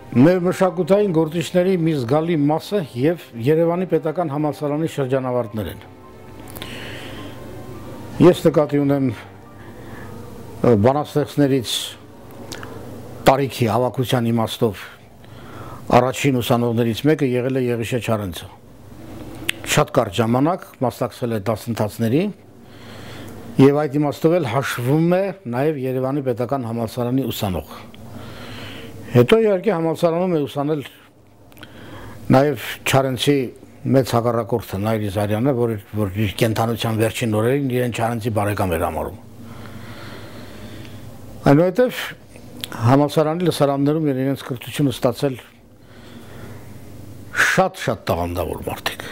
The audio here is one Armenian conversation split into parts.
Մեր մշակութային գործիչների մի զգալի մասը եւ Երևանի պետական համալսարանի շրջանավարտներ են։ Ես նկատի ունեմ բանաստեղծներից տարիքի հավաքության իմաստով առաջին ուսանողներից մեկը եղել է Եղիշե Չարենցը։ Շատ կարճ ժամանակ մասնակցել է դասընթացների եւ այդ իմաստով էլ հաշվում է նաեւ Երևանի պետական համալսարանի ուսանող։ Հետո իհարկե համալսարանում է ուսանել նաև Չարենցի մեծ հակառակորդը Նայիրի Զարյանը, որ իր կենթանության վերջին օրերին իրեն Չարենցի բարեկամ էր համարում։ Այնուհետև համալսարանի լսարաններում իրենց կրթությունը ստացել շատ տաղանդավոր մարդիկ։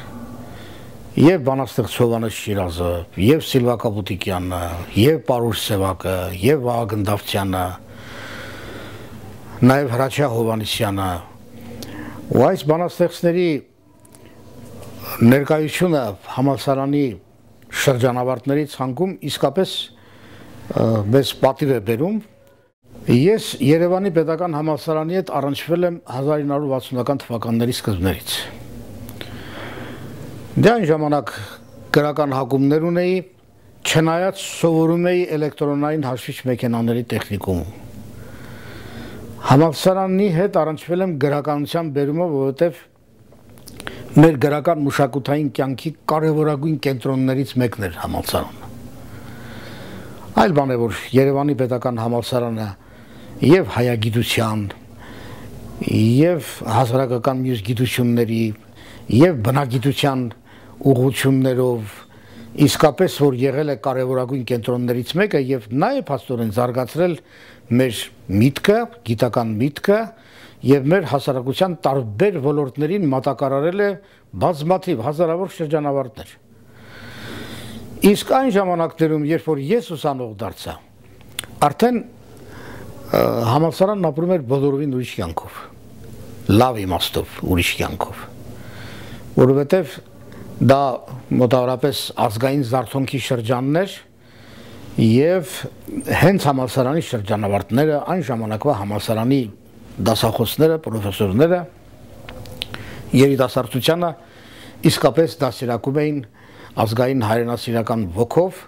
Եվ բանաստեղծ Հովհաննես Շիրազը, եւ Սիլվա Կապուտիկյանը, եւ Պարուշ Սևակը, եւ Վահագն Դավթյանը, նաև Հրաչյա Հովհաննիսյանը, ու այս բանաստեղծների ներկայությունը համալսարանի շրջանավարտների ցանկում իսկապես մեծ պատիվ է բերում։ Ես Երևանի պետական համալսարանի հետ առնչվել եմ 1960-ական թվականների սկզբներից։ Դե այն ժամանակ գրական հակումներ ունեի, չնայած սովորում էի էլեկտրոնային հաշվիչ մեքենաների տեխնիկումում։ Համալսարանի հետ առնչվել եմ գրականության բերումով, որովհետև մեր գրական մշակութային կյանքի կարևորագույն կենտրոններից մեկն էր համալսարանը։ Այլ բան է, որ Երևանի պետական համալսարանը եւ հայագիտության, եւ հասարակական մյուս գիտությունների, եւ բնագիտության ուղղություններով իսկապես որ եղել է կարևորագույն կենտրոններից մեկը եւ նաեւ փաստորեն զարգացրել մեր միտքը, գիտական միտքը եւ մեր հասարակության տարբեր ոլորտներին մատակարարել է բազմաթիվ հազարավոր շրջանավարտներ։ Իսկ այն ժամանակներում, երբ որ ես ուսանող դարձա, արդեն համալսարանն ապրում էր բոլորովին ուրիշ կյանքով, լավ իմաստով ուրիշ կյանքով, որովհետեւ դա մոտավորապես ազգային զարթոնքի շրջանն էր եւ հենց համալսարանի շրջանավարտները, այն ժամանակվա համալսարանի դասախոսները, պրոֆեսորները երիտասարդությանը իսկապես դասերակում էին ազգային հայրենասիրական ոգով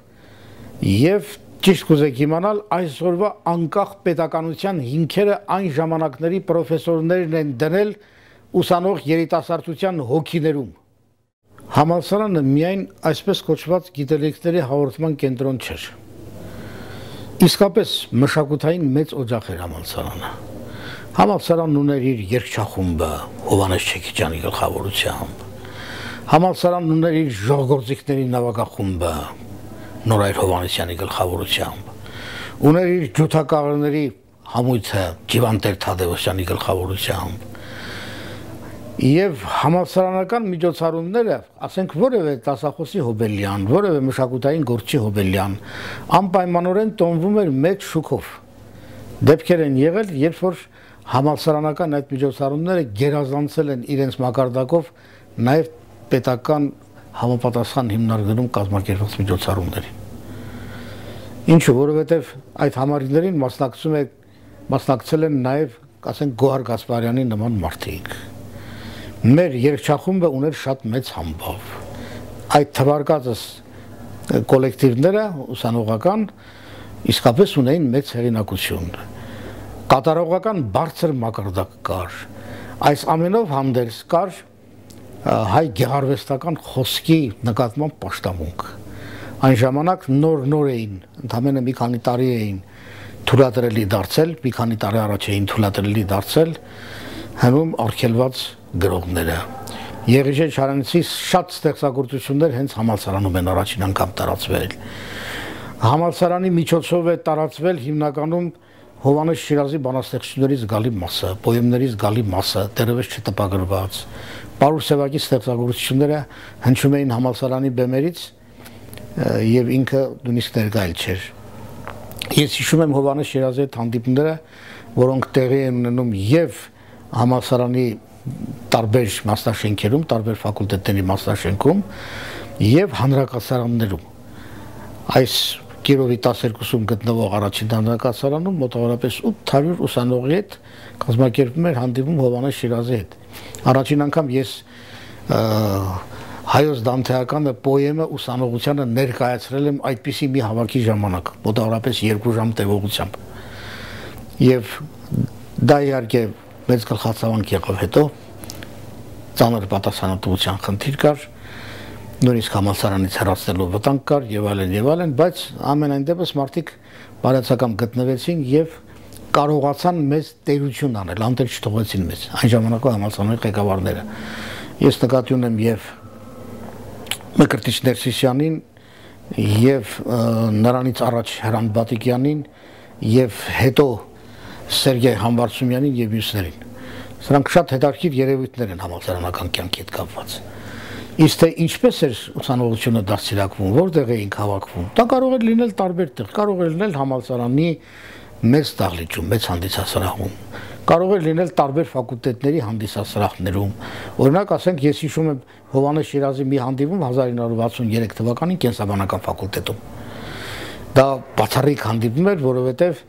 եւ ճիշտ կուզեք իմանալ այսօրվա անկախ պետականության հիմքերը այն ժամանակների պրոֆեսորներն են դնել ուսանող երիտասարդության հոգիներում։ Համալսարանը միայն այսպես կոչված գիտելիքների հաղորդման կենտրոն չէր։ Իսկապես մշակութային մեծ օջախ էր համալսարանը։ Համալսարանն ուներ իր երգչախումբը Հովհաննես Չեքիջյանի գլխավորությամբ։ Համալսարանն ուներ իր ժողովրդիկների նվագախումբը Նորայր Հովհաննիսյանի գլխավորությամբ։ Ուներ իր ջութակաղերների համույթը Ջիվանտեր Թադևոսյանի գլխավորությամբ։ Եվ համալսարանական միջոցառումները, ասենք որևէ դասախոսի հոբելյան, որևէ մշակութային գործի հոբելյան, անպայմանորեն տոնվում էր մեծ շուքով։ Դեպքեր են եղել, երբ որ համալսարանական այդ միջոցառումները գերազանցել են իրենց մակարդակով նաև պետական համապատասխան հիմնարկներում կազմակերպված միջոցառումներին։ Ինչու, որովհետև այդ համարներին մասնակցել են նաև, ասենք, Գոհար Գասպարյանի նման մարդիկ։ Մեր երգչախումբը ուներ շատ մեծ համբավ։ Այդ թվարկածս կոլեկտիվները ուսանողական իսկապես ունեին մեծ հեղինակություն։ Կատարողական բարձր մակարդակ կար։ Այս ամենով հանդերձ կար հայ գեղարվեստական խոսքի նկատմամբ պաշտամունք։ Այն ժամանակ նոր էին, ընդամենը մի քանի տարի էին թույլատրելի դարձել, մի քանի տարի առաջ էին թույլատրելի դարձել հնում արգելված գրողները։ Եղիշե Չարենցի շատ ստեղծագործություններ հենց համալսարանում են առաջին անգամ տարածվել։ Համալսարանի միջոցով է տարածվել հիմնականում Հովհաննես Շիրազի բանաստեղծությունների զգալի մասը, պոեմների զգալի մասը, դեռևս չտպագրված։ Պարուշ Սևակի ստեղծագործությունները հնչում էին համալսարանի բեմերից եւ ինքը նույնիսկ ներկայ չէր։ Ես հիշում եմ Հովհաննես Շիրազի հետ հանդիպումները, որոնք տեղի են ունենում եւ համալսարանի տարբեր մասնաշենքերում, տարբեր ֆակուլտետների մասնաշենքում եւ հանրակացարաններում։ Այս Կիրովի 12-ում գտնվող առաջին դանդաղացարանում մոտավորապես 800 ուսանողի հետ կազմակերպում էր հանդիպում Հովհաննես Շիրազի հետ։ Առաջին անգամ ես հայոց դանթեականը պոեմը ուսանողությանը ներկայացրել եմ այդպիսի մի հավաքի ժամանակ, մոտավորապես 2 ժամ տևողությամբ։ Եվ դա իհարկե մեծ գլխացավանք եղավ հետո, ծանր պատասխանատվության խնդիր կար, նույնիսկ համալսարանից հեռացնելու վտանգ կար եւ այլն, բայց ամենայն դեպս մարդիկ բարյացակամ գտնվեցին եւ կարողացան մեզ տերություն անել, անտեր չթողեցին մեզ այն ժամանակվա համալսարանի ղեկավարները։ Ես նկատի ունեմ եւ Մկրտիչ Ներսիսյանին եւ նրանից առաջ Հրանտ Բատիկյանին եւ հետո Սերգեյ Համբարձումյանին եւ մյուսներին։ Սրանք շատ հետաքրքիր երևույթներ են համալսարանական կյանքի հետ կապված։ Իսկ թե ինչպես էր ուսանողությունը դաստիարակվում, որտեղ էին հավաքվում, դա կարող էր լինել տարբեր տեղ, կարող էր լինել համալսարանի մեծ դահլիճում, մեծ հանդիսասրահում, կարող էր լինել տարբեր ֆակուլտետների հանդիսասրահներում։ Օրինակ, ասենք, ես հիշում եմ Հովհաննես Շիրազի մի հանդիպում 1963 թվականին կենսաբանական ֆակուլտետում։ Դա բացառիկ հանդիպում էր, որովհետև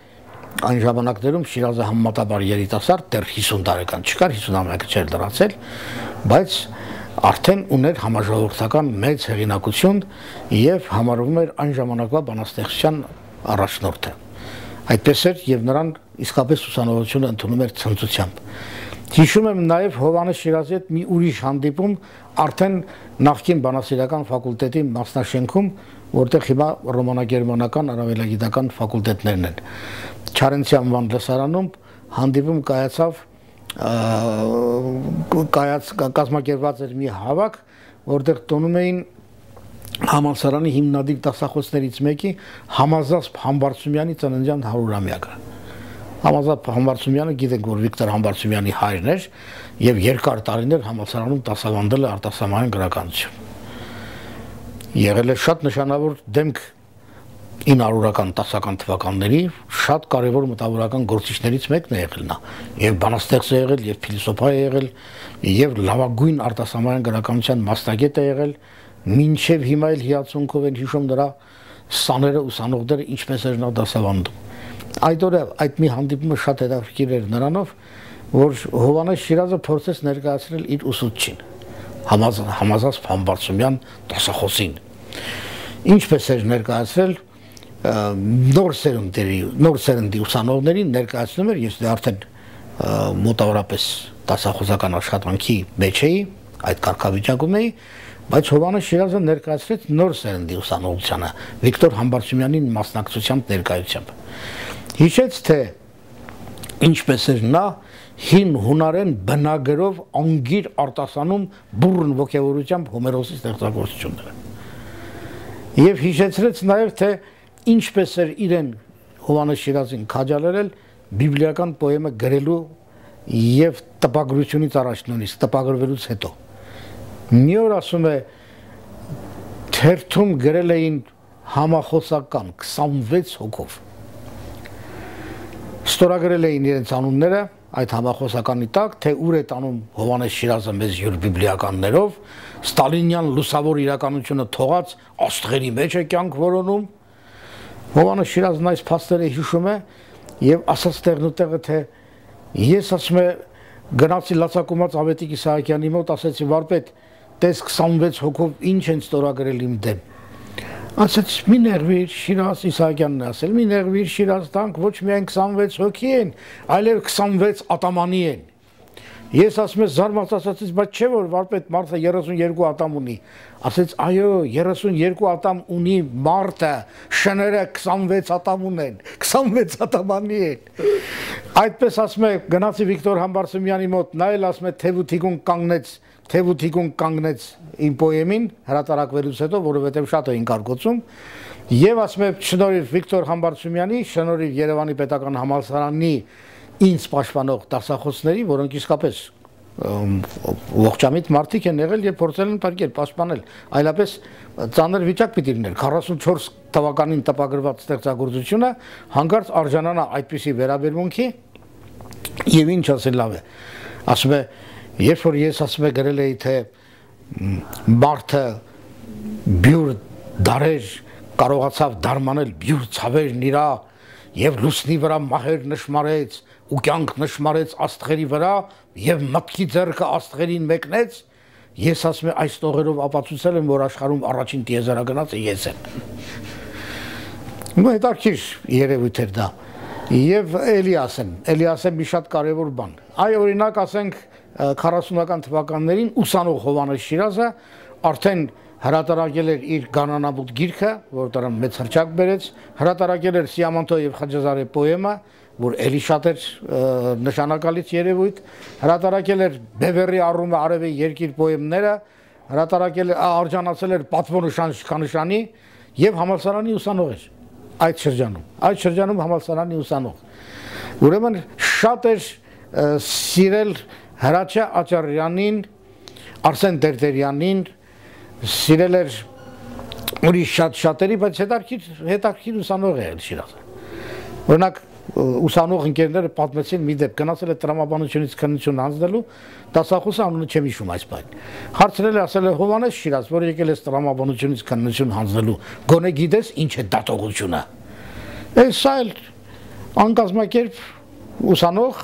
այն ժամանակներում Շիրազը համեմատաբար երիտասարդ, դեռ 50 տարեկան չկար, 51 չէր դրացել, բայց արդեն ուներ համաժողովրդական մեծ հեղինակություն եւ համարվում էր այն ժամանակվա բանաստեղծության առաջնորդը։ Այդպես էր եւ նրան իսկապես ուսանողությունը ընդունում էր ցնծությամբ։ Հիշում եմ նաեւ Հովհաննես Շիրազի հետ մի ուրիշ հանդիպում արդեն նախկին բանասիրական ֆակուլտետի մասնաշենքում, որտեղ հիմա ռոմանագերմանական արաբելագիտական ֆակուլտետներն են։ Չարենցի անվան լսարանում հանդիպում կայացավ, կազմակերպված էր մի հավաք, որտեղ տոնում էին համալսարանի հիմնադիր դասախոսներից մեկի Համազասպ Համբարձումյանի ծննդյան 100-ամյակը։ Համազասպ Համբարձումյանը գիտենք, որ Վիկտոր Համբարձումյանի հայրն էր եւ երկար տարիներ համալսարանում դասավանդել է արտասահմանյան գրականություն։ Եղել է շատ նշանավոր դեմք 900-ական 10-ական թվականների շատ կարևոր մտավորական գործիչներից մեկն է եղել նա, եւ բանաստեղծ է եղել, եւ փիլիսոփա է եղել, եւ լավագույն արտասահմանյան գրականության մասնագետ է եղել, մինչև հիմա էլ հիացունքով են հիշում նրա սաները ուսանողները ինչպես էր նա դասավանդում։ Այդ օրը այդ մի հանդիպումը շատ հետաքրքիր էր նրանով, որ Հովհաննես Շիրազը փորձեց ներկայացնել իր ուսուցչին, Համազասպ Համբարձումյան դասախոսին։ Ինչպես էր ներկայացրել նոր սերնդի ուսանողներին ներկայացնում էր, ես դե արդեն մոտավորապես դասախոսական աշխատանքի մեջ էի, այդ կարգավիճակում էի, բայց Հովհաննես Շիրազը ներկայացրեց նոր սերնդի ուսանողությանը Վիկտոր Համբարձումյանին մասնակցությամբ ներկայությամբ։ Հիշեց, թե ինչպես էր նա հին հունարեն բնագրով անգիր արտասանում բուրըն ոգևորությամբ Հոմերոսի ստեղծագործությունները։ Եվ հիշեցրեց նաև, թե ինչպես էր իրեն Հովհաննես Շիրազին քաջալերել բիբլիական պոեմը գրելու եւ տպագրությունից առաջ նույնիսկ տպագրվելուց հետո։ Մի օր ասում է թերթում գրել էին համախոսական 26 հոգով։ Ստորագրել էին իրենց անունները այդ համախոսականի տակ, թե ուր է տանում Հովհաննես Շիրազը մեզ յուր բիբլիականներով, ստալինյան լուսավոր իրականությունը թողած աստղերի մեջ է կյանք որոնում։ Հովհաննես Շիրազն այս փաստերը հիշում է եւ ասած տեղն ու տեղը, թե ես ասում է գնացի լացակումած Ավետիք Իսահակյանի մոտ, ասեցի վարպետ, տես 26 հոգով ինչ են ստորագրել իմ դեմ։ Ասաց մի ներվիր, Շիրազ, Իսահակյանն է ասել, մի ներվիր, Շիրազ, տանք ոչ միայն 26 հոգի են, այլև 26 ատամանի են։ Ես ասում եմ զարմաց ասացից, բայց չէ որ վարպետ մարդը 32 ատամ ունի։ Ասեց այո, 32 ատամ ունի մարդը, շները 26 ատամ ունեն, 26 ատամանի են։ Այդպես ասում է գնացի Վիկտոր Համբարձումյանի մոտ, նա էլ ասում է թևութիկուն կանգնեց իմ պոեմին հրատարակվելուց հետո, որովհետև շատ էին կարկոցում, եւ ասում է շնորհիվ Վիկտոր Համբարձումյանի, շնորհիվ Երևանի պետական համալսարանի ինձ պաշտպանող դասախոսների, որոնք իսկապես ողջամիտ մարդիկ են եղել եւ փորձել են պարկել, պաշտպանել, այլապես ծանր վիճակ պիտի լիներ 44 թվականին տպագրված ստեղծագործությունը հանկարծ արժանանա այդպիսի վերաբերմունքի եւ ինչ ասել լավ է, ասում է երբ որ ես ասում եմ գրել էի թե մարդը բյուր դարեր կարողացավ դարմանել բյուր ցավերն իրա եւ լուսնի վրա մահեր նշմարեց ու կյանք նշմարեց աստղերի վրա եւ մտքի ձեռքը աստղերին մեկնեց ես ասում եմ այս տողերով ապացուցել եմ որ աշխարհում առաջին տիեզերագնացը ես եմ ու հետաքրքիր երևույթ էր դա եւ Էլիասը մի շատ կարեւոր բան այ օրինակ ասենք 40-ական թվականներին ուսանող Հովհաննես Շիրազը արդեն հրատարակել էր իր Գանանաբուտ գիրքը, որ դրան մեծ հրճակ բերեց, հրատարակել էր Սիամոնտո եւ Խաջազարի պոեմը, որ էլի շատ էր նշանակալից երևույթ, հրատարակել էր Բևերի առումը արևի երկիր պոեմները, հրատարակել էր արժանացել էր պատվոնշան Շքանշանի եւ համալսարանի ուսանող էր այդ շրջանում համալսարանի ուսանող։ Ուրեմն շատ էր սիրել Հրաչյա Աճարյանին, Արսեն Տերտերյանին սիրել էր ուրիշ շատերի, բայց հետաքրքիր ուսանող է Շիրազը։ Օրինակ ուսանող ընկերները պատմեցին մի դեպք, գնացել է տրամաբանությունից քննություն հանձնելու, դասախոսը անունը չեմ հիշում այս բան։ Հարցրել է, ասել է Հովհաննես Շիրազ, որ եկել ես տրամաբանությունից քննություն հանձնելու, գոնե գիտես ինչ է դատողությունը։ Սա էլ անկազմակերպ ուսանող,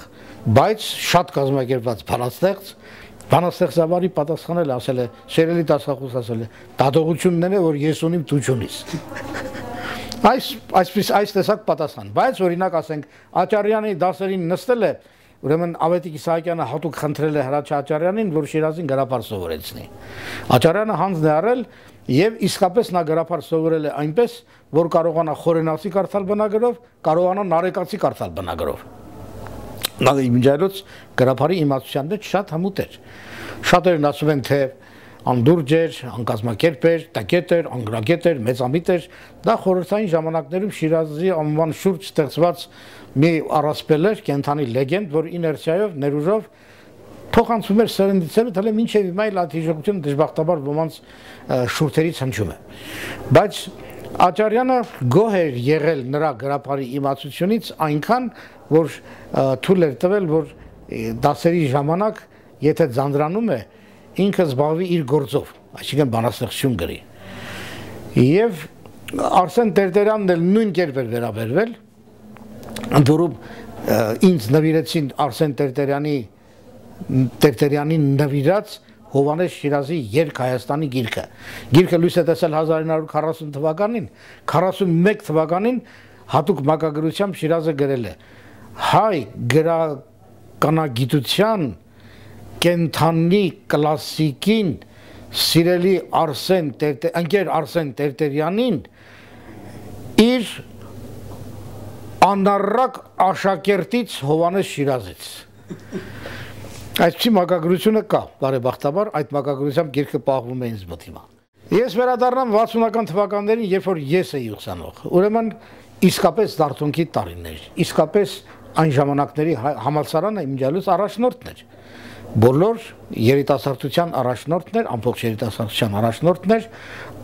բայց շատ կազմակերպված բանաստեղծավարի պատասխանել ասել է, սերելի դասախոս ասել է, դատողությունն է, որ ես ունիմ դու չունիս։ Այս տեսակ պատասխան, բայց օրինակ ասենք Աճարյանի դասերին նստել է, ուրեմն Ավետիք Իսահակյանը հատուկ խնդրել է Հրաչյա Աճարյանին, որ Շիրազին գրապար սովորեցնի։ Աճարյանը հանձն է արել եւ իսկապես նա գրապար սովորել է այնպես, որ կարողանա խորենացի կարդալ բնագրով, կարողանա նարեկացի կարդալ բնագրով։ Նա իմիջայլոց գրապարի իմացության մեջ շատ հմուտ էր։ Շատերն ասում են, թե անդուրջ էր, անկազմակերպ էր, տակետ էր, անգրագետ էր, մեծամիտ էր, դա խորհրդային ժամանակներում Շիրազի անվան շուրջ ստեղծված մի առասպել էր, կենթանի լեգենդ, որ իներցիայով, ներուժով փոխանցում էր սերնդից սերունդ, հələ մինչև հիմա էլ այդ հիշողությունը դժբախտաբար ոմանց շուրթերից հնչում է։ Բայց Աճարյանը գոհ էր եղել նրա գրապարի իմացությունից այնքան, որ թույլ էր տվել, որ դասերի ժամանակ, եթե ձանձրանում է, ինքը զբաղվի իր գործով, այսինքն բանաստեղծություն գրի։ Եվ Արսեն Տերտերյանն էլ նույն կերպ էր վերաբերվել, ընդ որում ինձ նվիրեցին Արսեն Տերտերյանին նվիրած Հովհաննես Շիրազի Երգ Հայաստանի գիրքը։ Գիրքը լույս է տեսել 1940 թվականին, 41 թվականին հատուկ մակագրությամբ Շիրազը գրել է. հայ գրականագիտության կենթանի կլասիկին սիրելի ընկեր Արսեն Տերտերյանին իր անառակ աշակերտից Հովհաննես Շիրազից։ Այսպիսի մակագրությունը կա, բարեբախտաբար այդ մակագրությամբ գիրքը պահվում է ինձ մոտ հիմա։ Ես վերադառնամ 60-ական թվականներին, երբ որ ես էի ուսանող, ուրեմն իսկապես դարթունքի տարիներ, իսկապես այն ժամանակների համալսարանը իմիջիալուց առաջնորդն էր։ Բոլոր երիտասարդության առաջնորդն էր, ամբողջ երիտասարդության առաջնորդն էր,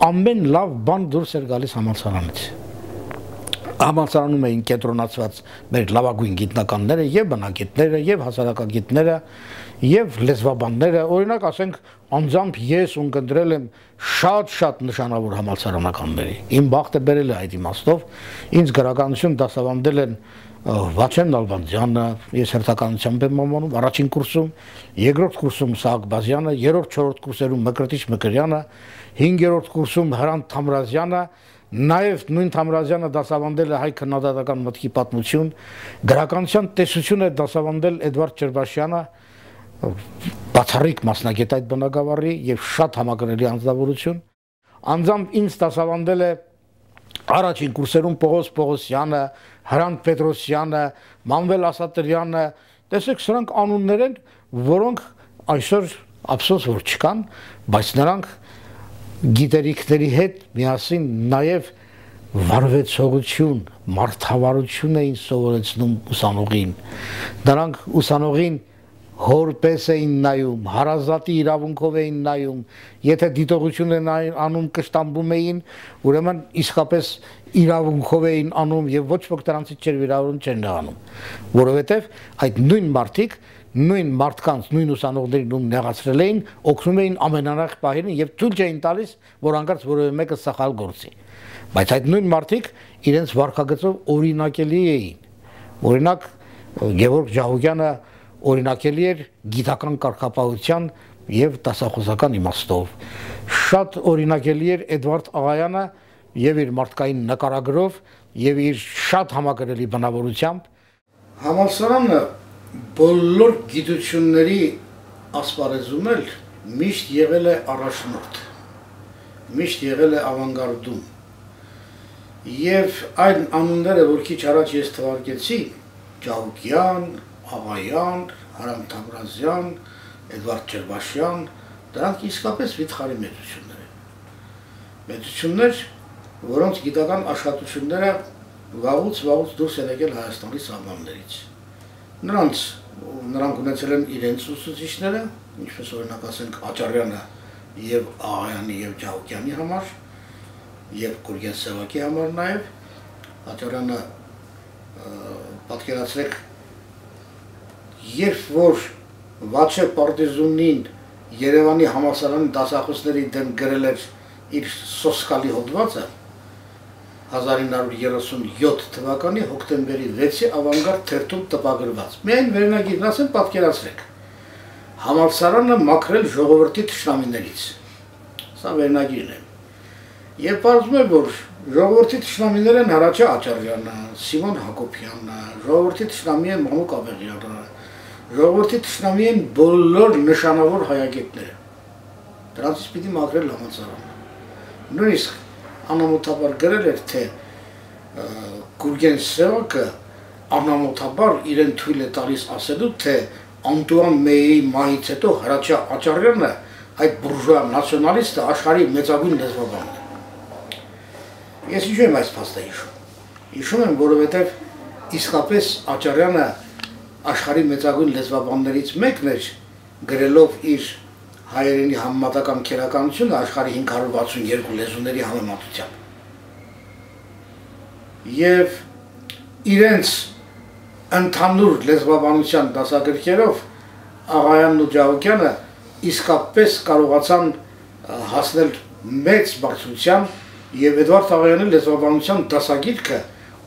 ամեն լավ բան դուրս էր գալիս համալսարանից։ Համալսարանում էին կենտրոնացված մեր լավագույն գիտնականները եւ բնագետները եւ հասարակագետները եւ լեզվաբանները, օրինակ ասենք անձամբ ես ունկնդրել եմ շատ նշանավոր համալսարանականների։ Իմ բախտը բերել է այդ իմաստով, ինձ գրականություն դասավանդել են Վաչեն Նալբանդյանը, ես հերթականությամբ եմ ամոնում, առաջին կուրսում, երկրորդ կուրսում Սահակ Բազյանը, երրորդ, չորրորդ կուրսերում Մկրտիչ Մկրյանը, 5-րդ կուրսում Հրանտ Թամրազյանը, նաև նույն Թամրազյանը դասավանդել է հայ քննադատական մտքի պատմություն, գրականության տեսություն է դասավանդել Էդվարդ Չերբաշյանը, բացառիկ մասնագետ այդ բնագավառի եւ շատ համակրելի անձնավորություն, անձամբ ինձ դասավանդել է առաջին կուրսերում Պողոս Պողոսյանը, Հրանտ Պետրոսյանը, Մանվել Ասատրյանը, տեսեք սրանք անուններ են, որոնք այսօր ափսոս որ չկան, բայց նրանք գիտելիքների հետ միասին նաև վարվեցողություն, մարդավարություն էին սովորեցնում ուսանողին։ Նրանք ուսանողին հորպես էին նայում, հարազատի իրավունքով էին նայում, եթե դիտողություն են անում կշտամբում էին, ուրեմն իսկապես իրավունքով էին անում եւ ոչ ոք դրանցից չէր վիրավորում, չէր նեղանում, որովհետեւ այդ նույն մարդիկ նույն մարդկանց, նույն ուսանողներին ում նեղացրել էին, օգնում էին ամենանախ պահերին եւ թույլ չէին տալիս, որ հանկարծ որևէ մեկը սխալ գործի։ Բայց այդ նույն մարդիկ իրենց վարքագծով օրինակելի էին։ Օրինակ Գևորգ Ջահուկյանը օրինակելի էր գիտական կարգապահության եւ դասախոսական իմաստով։ Շատ օրինակելի էր Էդվարդ Աղայանը եւ իր մարդկային նկարագրով եւ իր շատ համակրելի բնավորությամբ։ Համալսարանը բոլոր գիտությունների ասպարեզում էլ միշտ եղել է առաջնորդ, միշտ եղել է ավանգարդում։ Եվ այն անունները, որ քիչ առաջ ես թվարկեցի, Ջահուկյան, Աղայան, Հարամ Թամրազյան, Էդվարդ Ջերբաշյան, դրանք իսկապես վիթխարի մեծություններ են։ Մեծություններ, որոնց գիտական աշխատությունները վաղուց դուրս են եկել Հայաստանի սահմաններից։ Նրանք ունեցել են իրենց ուսուցիչները, ինչպես օրինակ ասենք Աճարյանը եւ Աղայանի եւ Ջահուկյանի համար, եւ Գուրգեն Սևակի համար նաեւ Աճարյանը պատկերացրեք, երբ որ Վաչե Պարտեզունին Երևանի համալսարանի դասախոսների դեմ գրել էր իր սոսկալի հոդվածը 1937 թվականի հոկտեմբերի 6-ի ավանգարդ թերթում տպագրված։ Միայն վերնագիրն ասեմ, պատկերացրեք։ Համալսարանը մաքրել ժողովրդի թշնամիներից։ Սա վերնագիրն է։ Եվ պարզվում է, որ ժողովրդի թշնամիներ են Հրաչյա Աճարյանը, Սիմոն Հակոբյանը, ժողովրդի թշնամի են Մանուկ Աբեղյանը, ժողովրդի թշնամի են բոլոր նշանավոր հայագետները։ Դրանցից պիտի մաքրել համալսարանը։ Նույնիսկ անամոթաբար գրել էր, թե Գուրգեն Սևակը անամոթաբար իրեն թույլ է տալիս ասելու, թե Անտուան Մեյի մահից հետո Հրաչյա Աճարյանը այդ բուրժուա նացիոնալիստը աշխարհի մեծագույն լեզվաբանն է։ Ես ինչու եմ այս փաստը հիշում։ Հիշում եմ, որովհետև իսկապես Աճարյանը աշխարհի մեծագույն լեզվաբաններից մեկն էր, գրելով իր հայերենի համեմատական քերականությունը աշխարհի 562 լեզուների համեմատությամբ։ Եվ իրենց ընդհանուր լեզվաբանության դասագրքերով Աղայանն ու Ջահուկյանը իսկապես կարողացան հասնել մեծ բարձրության եւ Էդվարդ Աղայանի լեզվաբանության դասագիրքը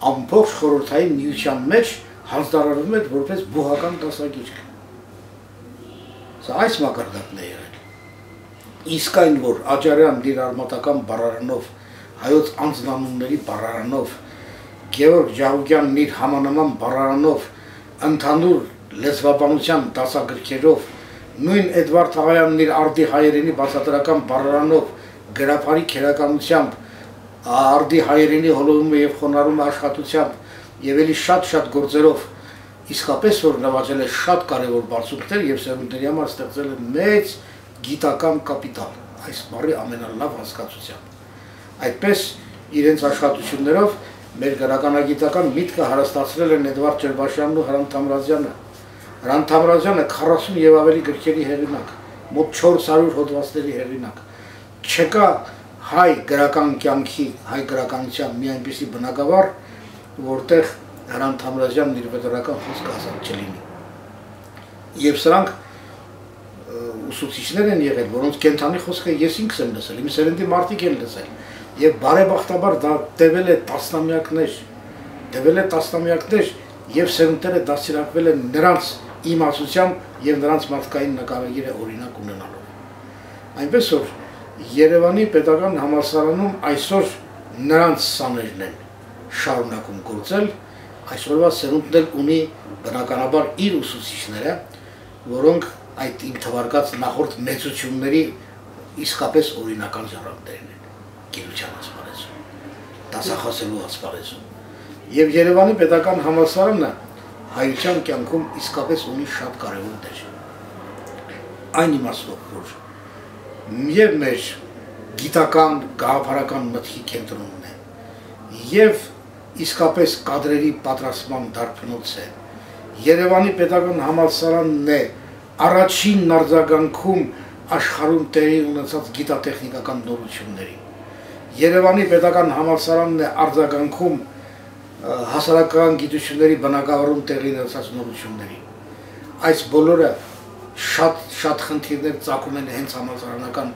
ամբողջ խորհրդային միության մեջ հանձնարարվում էր որպես բուհական դասագիրք։ Սա այս մակարդակն է եղել։ Իսկ այն, որ Աճարյանն իր արմատական բառարանով, հայոց անձնանունների բառարանով, Գևորգ Ջահուկյանն իր համանման բառարանով, ընդհանուր լեզվաբանության դասագրքերով, նույն Էդվարդ Աղայանն իր արդի հայերենի բացատրական բառարանով, գրաբարի քերականությամբ, արդի հայերենի հոլովումը եւ խոնարհումը աշխատությամբ եւ էլի շատ գործերով իսկապես որ նվաճել է շատ կարևոր բարձունքներ եւ սերունդների համար ստեղծել է մեծ գիտական կապիտալ, այս բառի ամենալավ հասկացությամբ։ Այդպես իրենց աշխատություններով մեր գրականագիտական միտքը հարստացրել են Էդվարդ Ջերբաշյանն ու Հրանտ Թամրազյանը։ Հրանտ Թամրազյանը 40 եւ ավելի գրքերի հեղինակ, մոտ 400 հոդվածների հեղինակ։ Չկա հայ գրական կյանքի, հայ գրականության մի այնպիսի բնակավար, որտեղ Հրանտ Թամրազյանն իր վետարական խոսքը ասած չլինի։ Եվ սրանք ուսուցիչներ են եղել, որոնց կենթանի խոսքը ես ինքս եմ լսել, իմ սերնդի մարդիկ են լսել, եւ բարեբախտաբար դա տևել է տասնամյակներ եւ սերունդները դաստիարակվել են նրանց իմացությամբ եւ նրանց մարդկային նկարագիրը օրինակ ունենալով։ Այնպես որ Երևանի պետական համալսարանում այսօր նրանց սաներն են շարունակում գործել, այսօրվա սերունդն էլ ունի բնականաբար իր ուսուցիչները, որոնք այդ իմ թվարկած նախորդ մեծությունների իսկապես օրինական ժառանգներն են գիտության ասպարեզում, դասախոսելու ասպարեզում։ Եւ Երևանի պետական համալսարանը հայության կյանքում իսկապես ունի շատ կարևոր դեր։ Այն իմաստով, որ եւ մեր գիտական, գաղափարական մտքի կենտրոնն է, եւ իսկապես կադրերի պատրաստման դարբնոց է։ Երևանի պետական համալսարանն է առաջին արձագանքում աշխարհում տեղի ունեցած գիտատեխնիկական նորությունների։ Երևանի պետական համալսարանն է արձագանքում հասարակական գիտությունների բնակավարում տեղի ունեցած նորությունների։ Այս բոլորը շատ խնդիրներ ծագում են հենց համալսարանական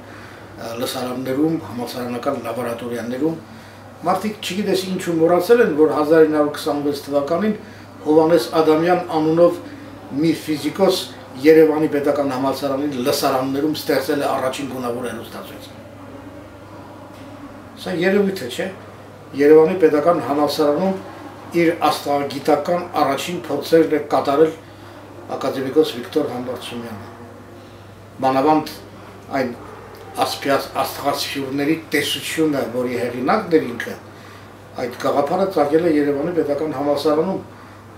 լսարաններում, համալսարանական լաբորատորիաներում Մարդիկ չգիտես ինչու մոռացել են, որ 1926 թվականին Հովհաննես Ադամյան անունով մի ֆիզիկոս Երևանի պետական համալսարանի լսարաններում ստեղծել է առաջին գունավոր հեռուստացույց։ Սա երևույթ է, չէ՞։ Երևանի պետական համալսարանում իր աստղագիտական առաջին փորձերն է կատարել ակադեմիկոս Վիկտոր Համբարձումյանը։ Մանավանդ այն աստղասփյուռների տեսությունը, որի հեղինակն էր ինքը, այդ գաղափարը ծագել է Երևանի պետական համալսարանում,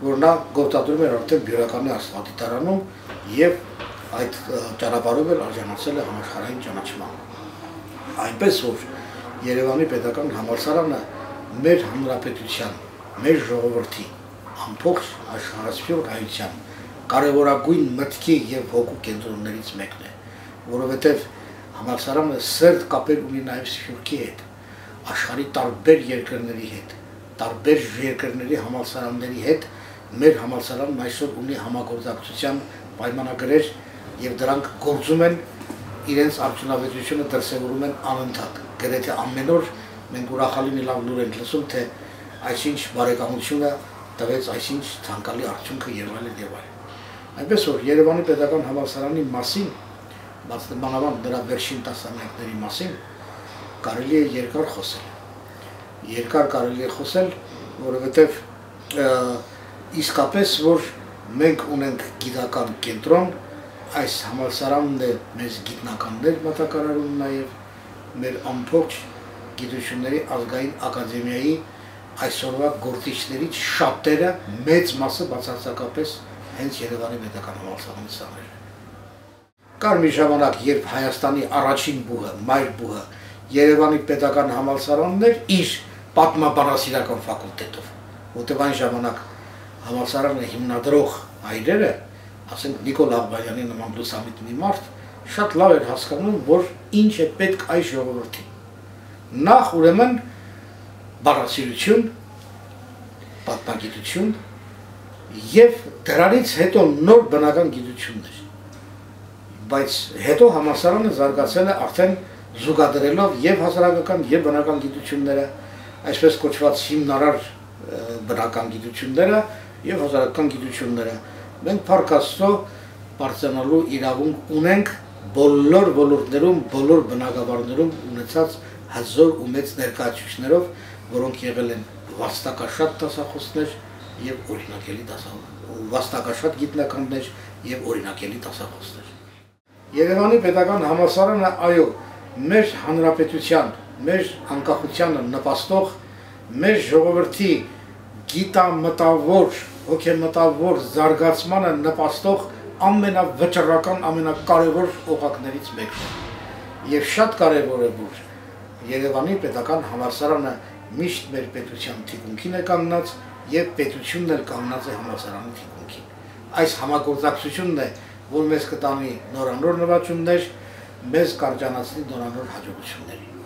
որ նա գործադրում էր արդեն բյուրականի աստղադիտարանում եւ այդ ճանապարհով էլ արժանացել է համաշխարհային ճանաչման։ Այնպես որ Երևանի պետական համալսարանը մեր հանրապետության, մեր ժողովրդի ամբողջ աշխարհասփյուռ հայության կարևորագույն մտքի եւ հոգու կենտրոններից մեկն է, որովհետեւ համալսարանը սերտ կապեր ունի նաև Սփյուռքի հետ, աշխարհի տարբեր երկրների հետ, տարբեր երկրների համալսարանների հետ մեր համալսարանն այսօր ունի համագործակցության պայմանագրեր եւ դրանք գործում են, իրենց արդյունավետությունը դրսևորում են անընդհատ։ Գրեթե ամեն օր մենք ուրախալի մի լավ լուր ենք լսում, թե այսինչ բարեկամությունը տվեց այսինչ ցանկալի արդյունքը եւ այլն եւ այլն։ Այնպես որ Երևանի պետական համալսարանի մասին մանավանդ նրա վերջին տասնամյակների մասին կարելի է երկար խոսել։ Երկար կարելի է խոսել, որովհետև իսկապես որ մենք ունենք գիտական կենտրոն, այս համալսարանն է մեզ գիտնականներ մատակարարում նաև մեր ամբողջ գիտությունների ազգային ակադեմիայի այսօրվա գործիչներից շատերը մեծ մասը բացարձակապես հենց Երևանի պետական համալսարանի սաներ։ Կար մի ժամանակ, երբ Հայաստանի առաջին բուհը, մայր բուհը Երևանի պետական համալսարանն էր իր պատմաբանասիրական ֆակուլտետով, որտեղ այն ժամանակ համալսարանը հիմնադրող հայրերը, ասենք Նիկոլ Աղբալյանի նման լուսամիտ մի մարդ, շատ լավ էր հասկանում, որ ինչ է պետք այս ժողովրդին։ Նախ ուրեմն բանասիրություն, պատմագիտություն եւ դրանից հետո նոր բնական գիտություններ։ Բայց հետո համալսարանը զարգացել է արդեն զուգադրելով եւ հասարակական եւ բնական գիտությունները, այսպես կոչված հիմնարար բնական գիտությունները եւ հասարակական գիտությունները։ Մենք փառք Աստծո բարձրանալու իրավունք ունենք բոլոր ոլորտներում, բոլոր բնագավառներում ունեցած հզոր ու մեծ ներկայացուցիչներով, որոնք եղել են վաստակաշատ դասախոսներ եւ օրինակելի վաստակաշատ գիտնականներ եւ օրինակելի դասախոսներ։ Երևանի պետական համալսարանը, այո, մեր հանրապետության, մեր անկախությանը նպաստող, մեր ժողովրդի գիտամտավոր, հոգեմտավոր զարգացմանը նպաստող ամենավճռական, ամենակարևոր օղակներից մեկն է։ Եվ շատ կարևոր է, որ Երևանի պետական համալսարանը միշտ մեր պետության թիկունքին է կանգնած եւ պետությունն էլ կանգնած է համալսարանի թիկունքին։ Այս համագործակցությունն է, որ մեզ կտանի նորանոր նվաճումներ, մեզ կարճանացնի նորանոր հաջողությունների։